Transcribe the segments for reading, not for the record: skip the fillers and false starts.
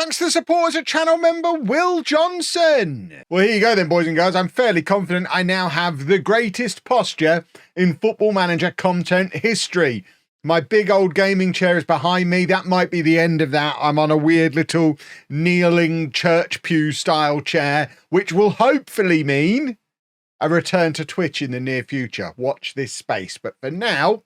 Thanks to the support as a channel member, Will Johnson. Well, here you go then, boys and girls. I'm fairly confident I now have the greatest posture in Football Manager content history. My big old gaming chair is behind me. That might be the end of that. I'm on a weird little kneeling church pew style chair, which will hopefully mean a return to Twitch in the near future. Watch this space. But for now,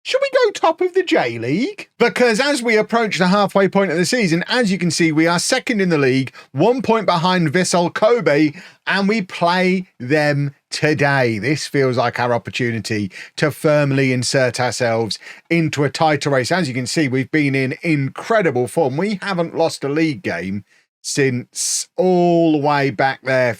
should we go top of the J League? Because as we approach the halfway point of the season, as you can see, we are second in the league, 1 point behind Vissel Kobe, and we play them today. This feels like our opportunity to firmly insert ourselves into a title race. As you can see, we've been in incredible form. We haven't lost a league game since all the way back there,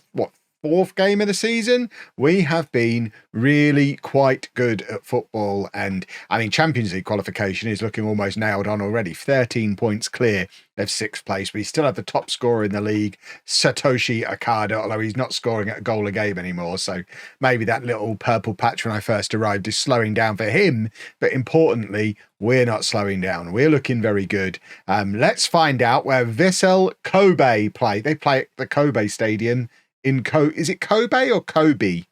fourth game of the season. We have been really quite good at football, and I mean Champions League qualification is looking almost nailed on already. 13 points clear of sixth place. We still have the top scorer in the league, Satoshi Okada, although he's not scoring at a goal a game anymore, so maybe that little purple patch when I first arrived is slowing down for him. But importantly, we're not slowing down. We're looking very good. Let's find out where Vissel Kobe play. They play at the Kobe Stadium in is it Kobe or Kobe?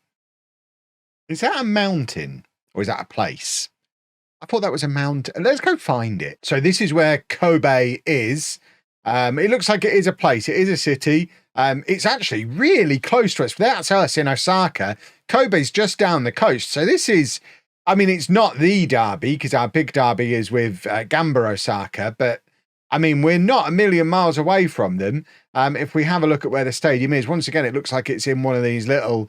Is that a mountain or is that a place? I thought that was a mountain. Let's go find it. So this is where Kobe is. It looks like it is a place. It is a city. It's actually really close to us. That's us in Osaka. Kobe's just down the coast. So this is, I mean, it's not the derby because our big derby is with Gamba Osaka, but I mean, we're not a million miles away from them. If we have a look at where the stadium is, once again, it looks like it's in one of these little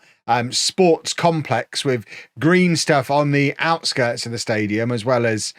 sports complex with green stuff on the outskirts of the stadium, as well as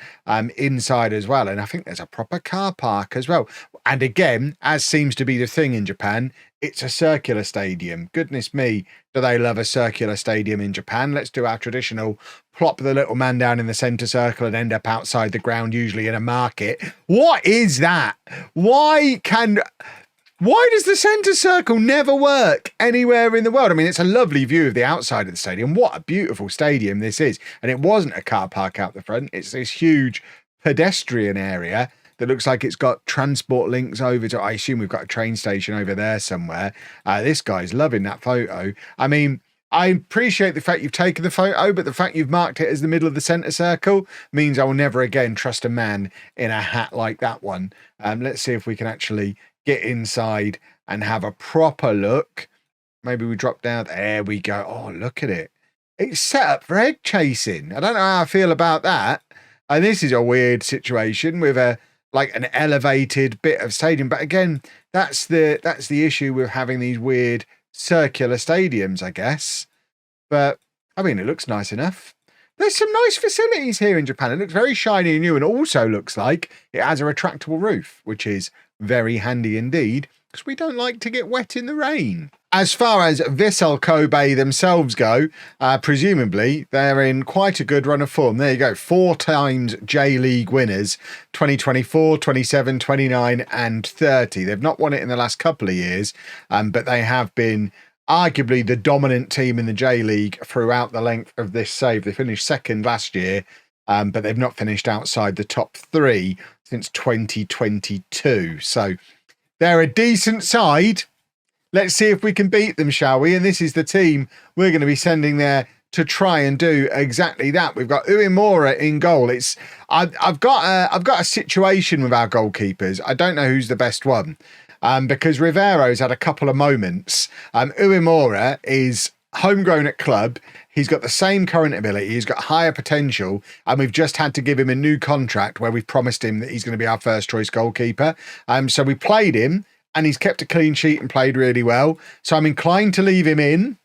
inside as well. And I think there's a proper car park as well. And again, as seems to be the thing in Japan, it's a circular stadium. Goodness me, do they love a circular stadium in Japan. Let's do our traditional plop the little man down in the center circle and end up outside the ground, usually in a market. What is that? Why does the center circle never work anywhere in the world? I mean, it's a lovely view of the outside of the stadium. What a beautiful stadium this is. And it wasn't a car park out the front. It's this huge pedestrian area that looks like it's got transport links over to, I assume we've got a train station over there somewhere. This guy's loving that photo. I mean, I appreciate the fact you've taken the photo, but the fact you've marked it as the middle of the center circle means I will never again trust a man in a hat like that one. Let's see if we can actually get inside and have a proper look. Maybe we drop down. There we go. Oh, look at it. It's set up for egg chasing. I don't know how I feel about that. And this is a weird situation with an elevated bit of stadium. But again, that's the issue with having these weird circular stadiums, I guess. But I mean, it looks nice enough. There's some nice facilities here in Japan. It looks very shiny and new, and also looks like it has a retractable roof, which is very handy indeed, because we don't like to get wet in the rain. As far as Vissel Kobe themselves go, presumably they're in quite a good run of form. There you go, 4 times J-League winners, 2024, 27, 29 and 30. They've not won it in the last couple of years, but they have been arguably the dominant team in the J-League throughout the length of this save. They finished second last year, but they've not finished outside the top 3 since 2022. So they're a decent side. Let's see if we can beat them, shall we? And this is the team we're going to be sending there to try and do exactly that. We've got Uemura in goal. I've got a situation with our goalkeepers. I don't know who's the best one, because Rivero's had a couple of moments. Uemura is homegrown at club. He's got the same current ability. He's got higher potential, and we've just had to give him a new contract where we've promised him that he's going to be our first choice goalkeeper. So we played him, and he's kept a clean sheet and played really well. So I'm inclined to leave him in.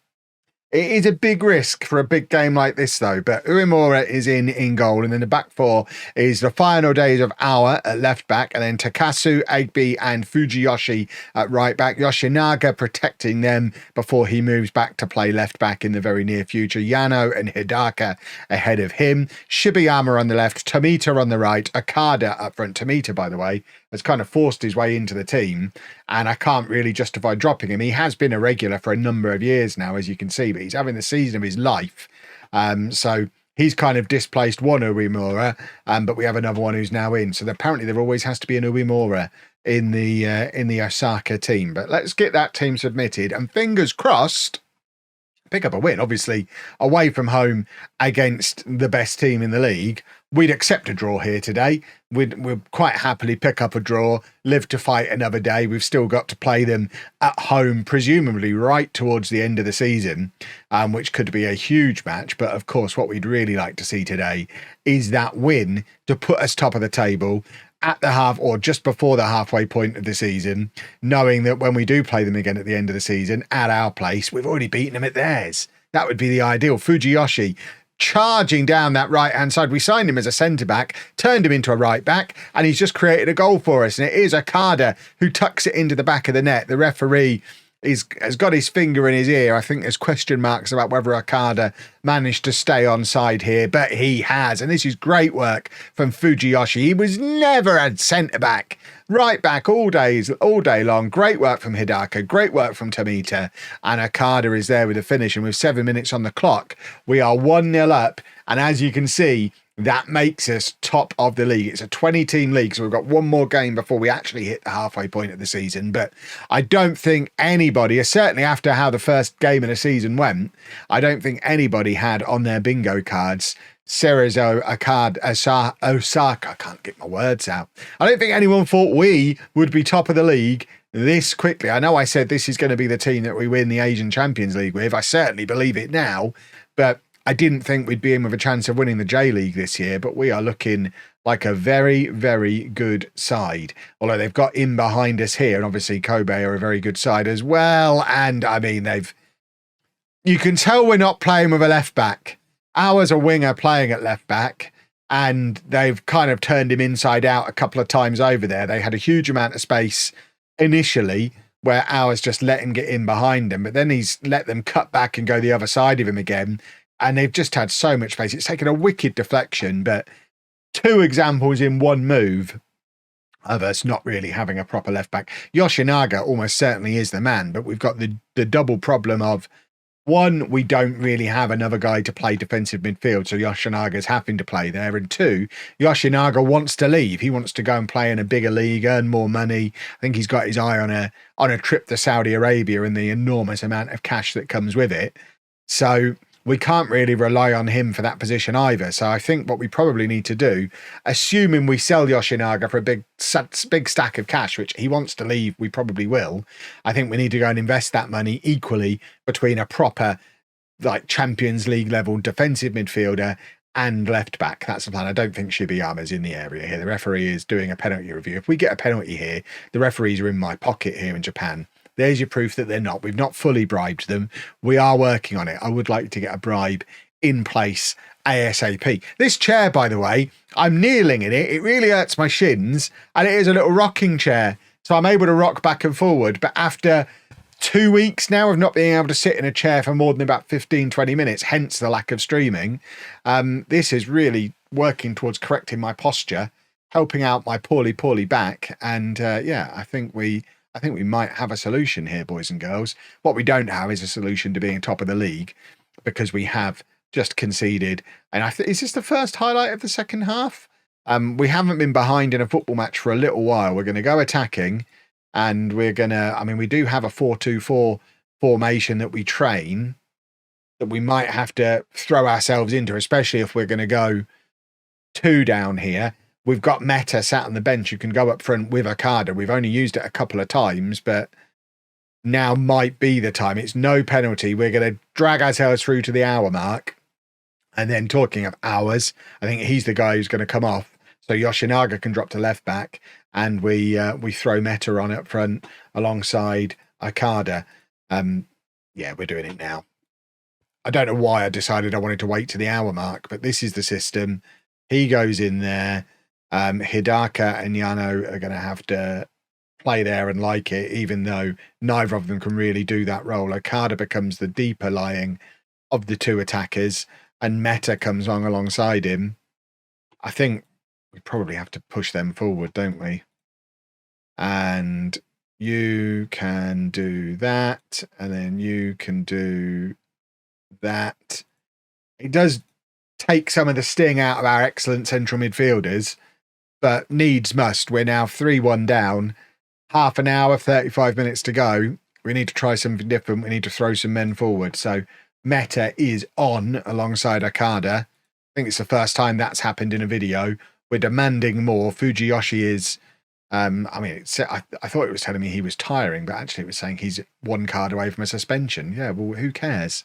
It is a big risk for a big game like this, though. But Uemura is in goal. And then the back 4 is the final days of Awa at left back. And then Takasu, Egbe and Fujiyoshi at right back. Yoshinaga protecting them before he moves back to play left back in the very near future. Yano and Hidaka ahead of him. Shibayama on the left. Tomita on the right. Okada up front. Tomita, by the way, has kind of forced his way into the team, and I can't really justify dropping him. He has been a regular for a number of years now, as you can see, but he's having the season of his life. So he's kind of displaced one Uemura, but we have another one who's now in. So apparently there always has to be an Uemura in the Osaka team. But let's get that team submitted, and fingers crossed, pick up a win. Obviously, away from home against the best team in the league, we'd accept a draw here today. We'd quite happily pick up a draw, live to fight another day. We've still got to play them at home, presumably right towards the end of the season, which could be a huge match. But of course, what we'd really like to see today is that win to put us top of the table at the half or just before the halfway point of the season, knowing that when we do play them again at the end of the season at our place, we've already beaten them at theirs. That would be the ideal. Fujiyoshi charging down that right-hand side. We signed him as a centre-back, turned him into a right-back, and he's just created a goal for us. And it is Okada who tucks it into the back of the net. The referee has got his finger in his ear. I think there's question marks about whether Okada managed to stay onside here, but he has. And this is great work from Fujiyoshi. He was never a centre-back. Right back all day long. Great work from Hidaka. Great work from Tomita. And Okada is there with the finish. And with 7 minutes on the clock, we are 1-0 up. And as you can see, that makes us top of the league. It's a 20-team league, so we've got one more game before we actually hit the halfway point of the season. But I don't think anybody, certainly after how the first game of the season went, I don't think anybody had on their bingo cards Cerezo Osaka. I can't get my words out. I don't think anyone thought we would be top of the league this quickly. I know I said this is going to be the team that we win the Asian Champions League with. I certainly believe it now, but I didn't think we'd be in with a chance of winning the J-League this year, but we are looking like a very, very good side. Although they've got in behind us here, and obviously Kobe are a very good side as well. And I mean, you can tell we're not playing with a left back. Ours a winger playing at left back, and they've kind of turned him inside out a couple of times over there. They had a huge amount of space initially, where ours just let him get in behind him, but then he's let them cut back and go the other side of him again. And they've just had so much space. It's taken a wicked deflection, but 2 examples in one move of us not really having a proper left back. Yoshinaga almost certainly is the man, but we've got the double problem of, one, we don't really have another guy to play defensive midfield, so Yoshinaga's having to play there. And 2, Yoshinaga wants to leave. He wants to go and play in a bigger league, earn more money. I think he's got his eye on a trip to Saudi Arabia and the enormous amount of cash that comes with it. So we can't really rely on him for that position either. So I think what we probably need to do, assuming we sell Yoshinaga for a big stack of cash, which he wants to leave, we probably will. I think we need to go and invest that money equally between a proper like Champions League level defensive midfielder and left back. That's the plan. I don't think Shibayama's in the area here. The referee is doing a penalty review. If we get a penalty here, the referees are in my pocket here in Japan. There's your proof that they're not. We've not fully bribed them. We are working on it. I would like to get a bribe in place ASAP. This chair, by the way, I'm kneeling in it. It really hurts my shins, and it is a little rocking chair, so I'm able to rock back and forward. But after 2 weeks now of not being able to sit in a chair for more than about 15-20 minutes, hence the lack of streaming, this is really working towards correcting my posture, helping out my poorly back. And yeah, I think we might have a solution here, boys and girls. What we don't have is a solution to being top of the league, because we have just conceded. And is this the first highlight of the second half? We haven't been behind in a football match for a little while. We're going to go attacking, and we do have a 4-2-4 formation that we train, that we might have to throw ourselves into, especially if we're going to go 2 down here. We've got Meta sat on the bench who can go up front with Okada. We've only used it a couple of times, but now might be the time. It's no penalty. We're going to drag ourselves through to the hour mark. And then talking of hours, I think he's the guy who's going to come off. So Yoshinaga can drop to left back, and we throw Meta on up front alongside Okada. Yeah, we're doing it now. I don't know why I decided I wanted to wait to the hour mark, but this is the system. He goes in there. Hidaka and Yano are going to have to play there and like it, even though neither of them can really do that role. Okada becomes the deeper lying of the 2 attackers, and Meta comes on alongside him. I think we probably have to push them forward, don't we? And you can do that, and then you can do that. It does take some of the sting out of our excellent central midfielders, but needs must. We're now 3-1 down, half an hour, 35 minutes to go. We need to try something different. We need to throw some men forward. So Meta is on alongside Okada. I think it's the first time that's happened in a video. We're demanding more. Fujiyoshi is, I mean, I thought it was telling me he was tiring, but actually it was saying he's 1 card away from a suspension. Yeah, well, who cares?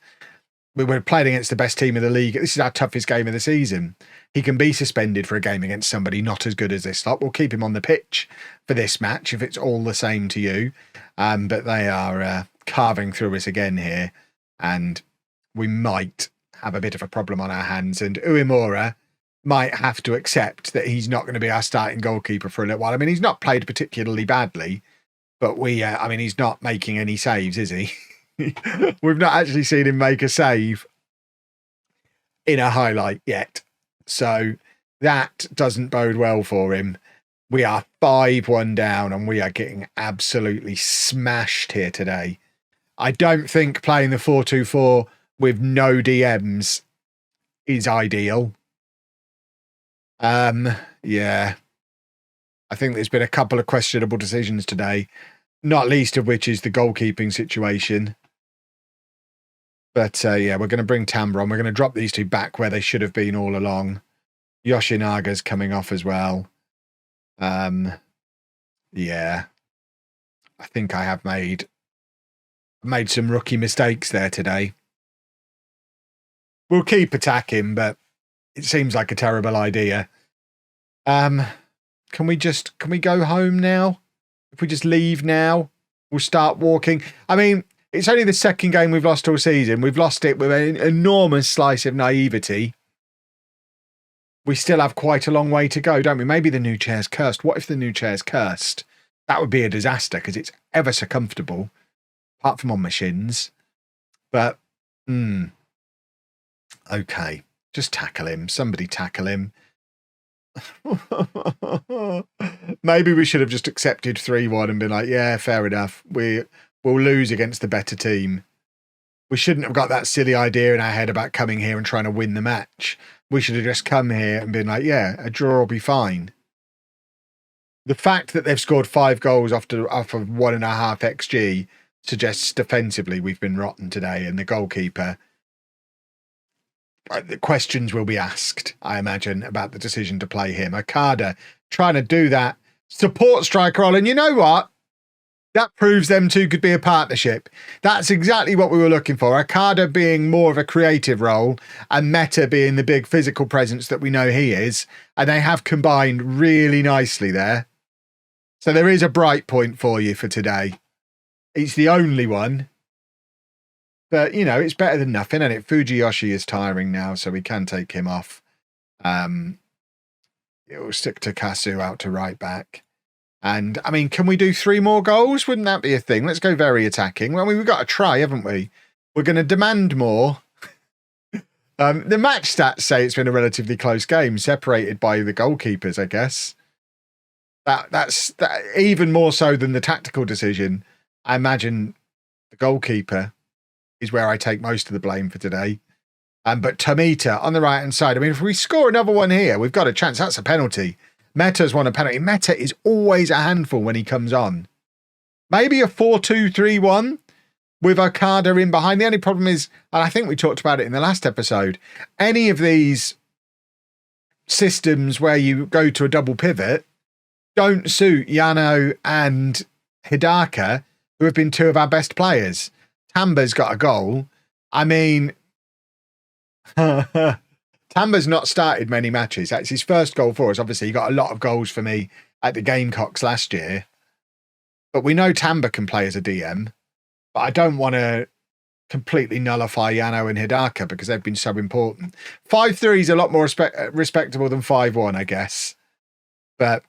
We're playing against the best team in the league. This is our toughest game of the season. He can be suspended for a game against somebody not as good as this lot. We'll keep him on the pitch for this match if it's all the same to you. But they are carving through us again here. And we might have a bit of a problem on our hands. And Uemura might have to accept that he's not going to be our starting goalkeeper for a little while. I mean, he's not played particularly badly. But I mean, he's not making any saves, is he? We've not actually seen him make a save in a highlight yet. So that doesn't bode well for him. We are 5-1 down and we are getting absolutely smashed here today. I don't think playing the 4-2-4 with no DMs is ideal. Yeah. I think there's been a couple of questionable decisions today, not least of which is the goalkeeping situation. But yeah, we're going to bring Tamba on. We're going to drop these two back where they should have been all along. Yoshinaga's coming off as well. Yeah. I think I have made some rookie mistakes there today. We'll keep attacking, but it seems like a terrible idea. Can we go home now? If we just leave now, we'll start walking. I mean, it's only the second game we've lost all season. We've lost it with an enormous slice of naivety. We still have quite a long way to go, don't we? Maybe the new chair's cursed. What if the new chair's cursed? That would be a disaster because it's ever so comfortable, apart from on my shins. But, okay. Just tackle him. Somebody tackle him. Maybe we should have just accepted 3-1 and been like, yeah, fair enough. We'll lose against the better team. We shouldn't have got that silly idea in our head about coming here and trying to win the match. We should have just come here and been like, yeah, a draw will be fine. The fact that they've scored 5 goals off of 1.5 XG suggests defensively we've been rotten today, and the goalkeeper, the questions will be asked, I imagine, about the decision to play him. Okada trying to do that support striker role, and you know what? That proves them two could be a partnership. That's exactly what we were looking for. Okada being more of a creative role and Meta being the big physical presence that we know he is. And they have combined really nicely there. So there is a bright point for you for today. It's the only one. But, you know, it's better than nothing, and Fujiyoshi is tiring now, so we can take him off. It will stick to Kasu out to right back. And, I mean, can we do 3 more goals? Wouldn't that be a thing? Let's go very attacking. Well, we've got to try, haven't we? We're going to demand more. The match stats say it's been a relatively close game, separated by the goalkeepers, I guess. That's even more so than the tactical decision. I imagine the goalkeeper is where I take most of the blame for today. But Tomita on the right-hand side. I mean, if we score another one here, we've got a chance. That's a penalty. Meta's won a penalty. Meta is always a handful when he comes on. Maybe a 4-2-3-1 with Okada in behind. The only problem is, and I think we talked about it in the last episode, any of these systems where you go to a double pivot don't suit Yano and Hidaka, who have been 2 of our best players. Tamba's got a goal. I mean, Tamba's not started many matches. That's his first goal for us. Obviously, he got a lot of goals for me at the Gamecocks last year. But we know Tamba can play as a DM. But I don't want to completely nullify Yano and Hidaka because they've been so important. 5-3 is a lot more respectable than 5-1, I guess. But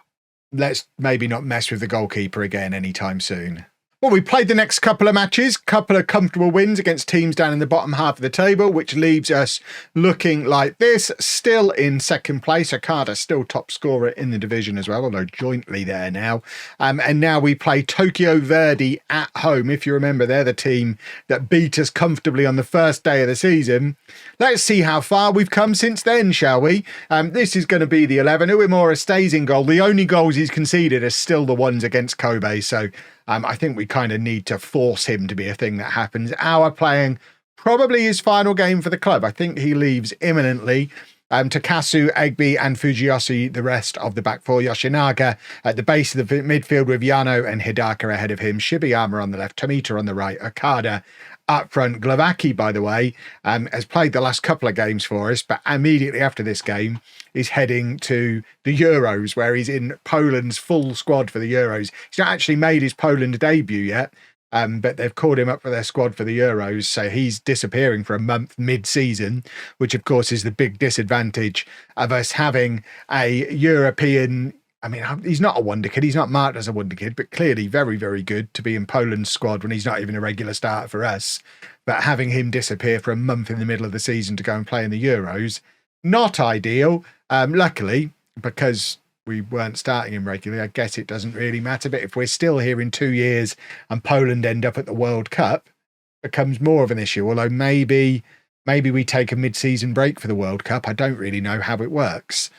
let's maybe not mess with the goalkeeper again anytime soon. Well, we played the next couple of matches, couple of comfortable wins against teams down in the bottom half of the table, which leaves us looking like this, still in second place. Okada still top scorer in the division as well, although jointly there now. And now we play Tokyo Verde at home. If you remember, they're the team that beat us comfortably on the first day of the season. Let's see how far we've come since then, shall we? This is going to be the 11. Uemura stays in goal. The only goals he's conceded are still the ones against Kobe, so I think we kind of need to force him to be a thing that happens. Our playing probably his final game for the club. I think he leaves imminently. Takasu, Egbe and Fujiyoshi, the rest of the back four. Yoshinaga at the base of the midfield with Yano and Hidaka ahead of him. Shibayama on the left, Tomita on the right, Okada up front. Glavaki, by the way, has played the last couple of games for us, but immediately after this game is heading to the Euros, where he's in Poland's full squad for the Euros. He's not actually made his Poland debut yet, but they've called him up for their squad for the Euros, so he's disappearing for a month mid-season, which of course is the big disadvantage of us having a European. I mean, he's not a wonder kid. He's not marked as a wonder kid, but clearly very, very good to be in Poland's squad when he's not even a regular starter for us. But having him disappear for a month in the middle of the season to go and play in the Euros, not ideal. Luckily, because we weren't starting him regularly, I guess it doesn't really matter. But if we're still here in 2 years and Poland end up at the World Cup, it becomes more of an issue. Although maybe we take a mid-season break for the World Cup. I don't really know how it works.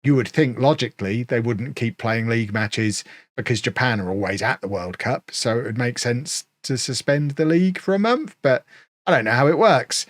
You would think logically they wouldn't keep playing league matches because Japan are always at the World Cup. So it would make sense to suspend the league for a month, but I don't know how it works.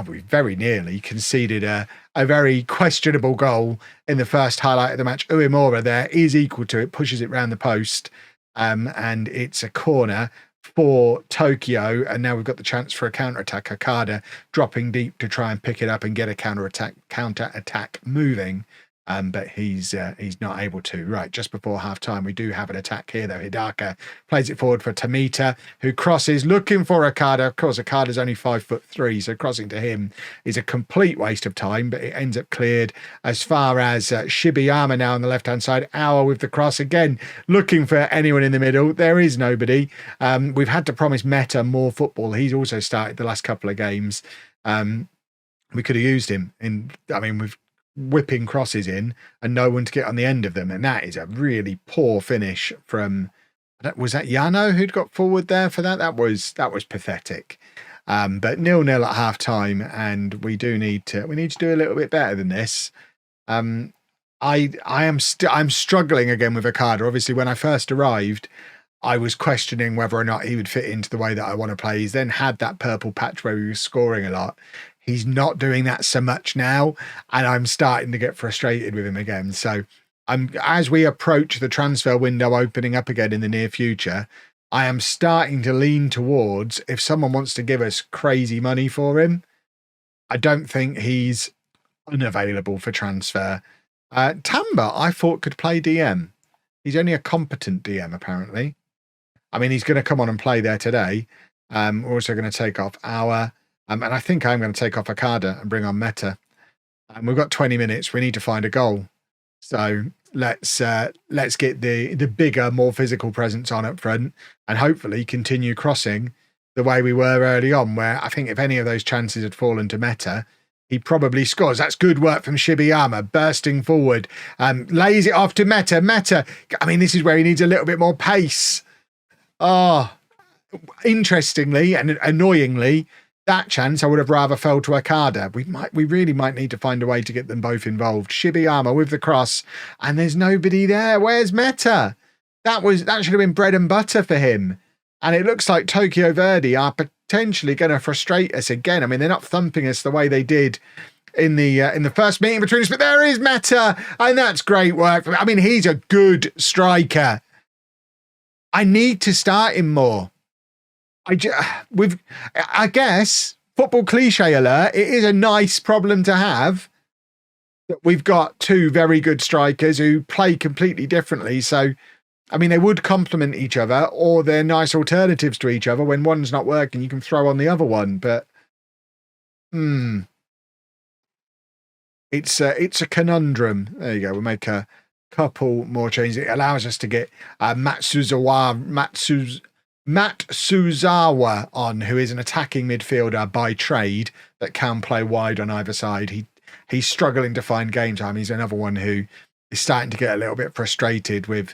We very nearly conceded a very questionable goal in the first highlight of the match. Uemura there is equal to it, pushes it round the post, and it's a corner for Tokyo. And now we've got the chance for a counter-attack. Okada dropping deep to try and pick it up and get a counter-attack moving. But he's not able to. Right, just before half-time, we do have an attack here, though. Hidaka plays it forward for Tomita, who crosses, looking for Okada. Of course, Okada's only 5'3", so crossing to him is a complete waste of time, but it ends up cleared as far as Shibayama now on the left-hand side. Awa with the cross again, looking for anyone in the middle. There is nobody. We've had to promise Meta more football. He's also started the last couple of games. We could have used him we've whipping crosses in and no one to get on the end of them, and that is a really poor finish from, was that Yano who'd got forward there for that? That was pathetic. But 0-0 at half time, and we need to do a little bit better than this. I'm struggling again with Okada. Obviously, when I first arrived, I was questioning whether or not he would fit into the way that I want to play. He's then had that purple patch where he was scoring a lot. He's not doing that so much now, and I'm starting to get frustrated with him again. So as we approach the transfer window opening up again in the near future, I am starting to lean towards, if someone wants to give us crazy money for him, I don't think he's unavailable for transfer. Tamba, I thought, could play DM. He's only a competent DM, apparently. I mean, he's going to come on and play there today. We're also going to take off our... and I think I'm going to take off Okada and bring on Meta. We've got 20 minutes. We need to find a goal. So let's get the bigger, more physical presence on up front and hopefully continue crossing the way we were early on, where I think if any of those chances had fallen to Meta, he probably scores. That's good work from Shibayama, bursting forward, lays it off to Meta. Meta, I mean, this is where he needs a little bit more pace. Interestingly and annoyingly, that chance I would have rather fell to Okada. We really might need to find a way to get them both involved. Shibayama with the cross, and there's nobody there. Where's Meta? That should have been bread and butter for him. And it looks like Tokyo Verde are potentially going to frustrate us again. I mean, they're not thumping us the way they did in the first meeting between us, but there is Meta, and that's great work. I mean, he's a good striker. I need to start him more. I guess, football cliche alert, it is a nice problem to have that we've got two very good strikers who play completely differently. So, I mean, they would complement each other, or they're nice alternatives to each other. When one's not working, you can throw on the other one. But, it's a conundrum. There you go. We'll make a couple more changes. It allows us to get Matt Suzawa on, who is an attacking midfielder by trade that can play wide on either side. He's struggling to find game time. He's another one who is starting to get a little bit frustrated with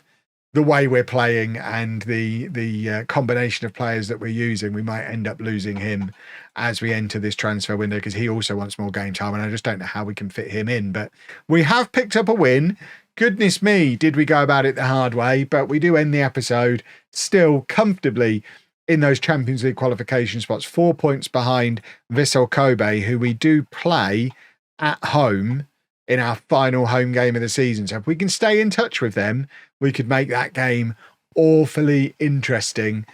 the way we're playing and the combination of players that we're using. We might end up losing him as we enter this transfer window because he also wants more game time, and I just don't know how we can fit him in. But we have picked up a win. Goodness me, did we go about it the hard way? But we do end the episode still comfortably in those Champions League qualification spots, 4 points behind Vissel Kobe, who we do play at home in our final home game of the season. So if we can stay in touch with them, we could make that game awfully interesting,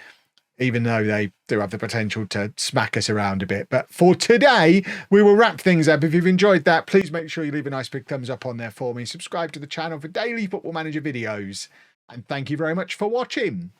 even though they do have the potential to smack us around a bit. But for today, we will wrap things up. If you've enjoyed that, please make sure you leave a nice big thumbs up on there for me. Subscribe to the channel for daily Football Manager videos. And thank you very much for watching.